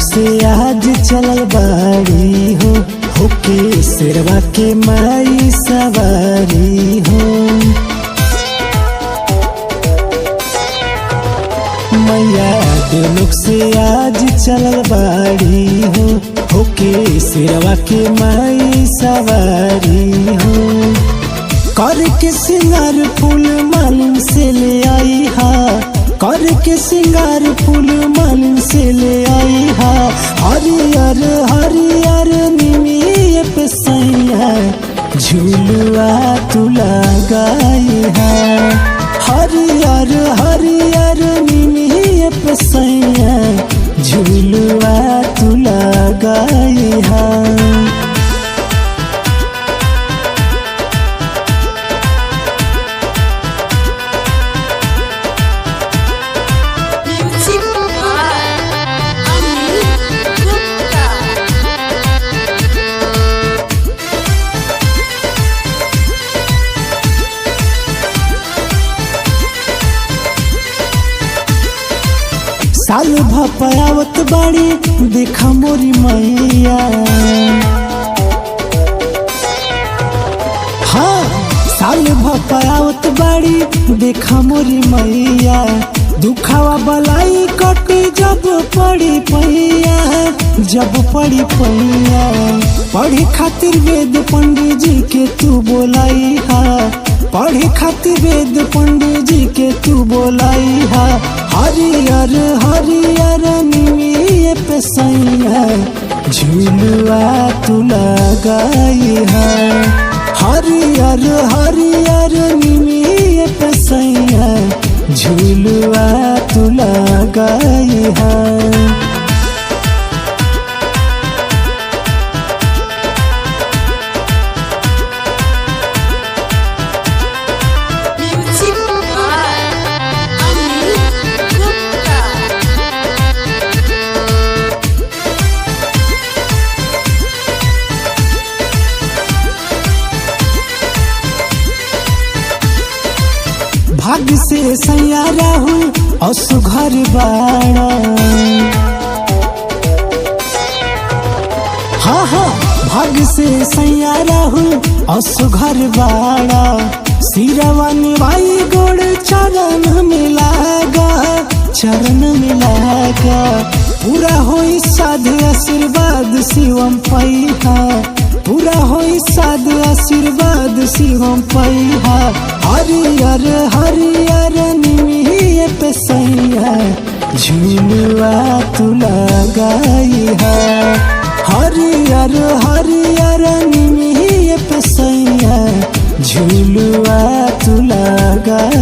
से आज चलल बाड़ी हो, होके शेरवा के माई सवारी हो। मैया देवलोक से आज चलल बाड़ी हो, होके शेरवा के माई सवारी हो। करके सिंगार फूल मालिन से ले आई हा, करके सिंगार फूल मालिन से ले आई हा। हरियर हरियर निमिये पे सैया झूलुआ तू लगाई हा। हरियर हरियर निमिये पे सैया झूलुआ तू लगाई हा। साल भपावत बाड़ी देखा मोरी मैया, हाँ साल भपावत बाड़ी देखा मोरी मैया। दुखावा बलाई कटी जब पड़ी पैया, जब पड़ी पैया। पढ़े खातिर वेद पंडित जी के तू बोलाई हा, पढ़े खातिर वेद पंडित जी के तू बोलाई हा। हरियर हरियर निमिये पे सैया झूलुआ तू लगाई हा। हरियर हरियर निमिये पे सैया झूलुआ तू लगाई हा। भाग्य से सैया राहुल असुघर बाड़ा, हाँ हाँ भाग्य से सैया राहुल असुघर बाड़ा। सिरवा निभाई गोड़ चरण में लागा, चरण में लागा। पूरा होई साध आशीर्वाद शिवम पैहा, पूरा होई साध आशीर्वाद शिवम पैहा। हरियर हरियर निमिये पे सैया झूलुआ तू लगाई हा। हरियर हरियर निमिये पे सैया झूलुआ तू लगाई।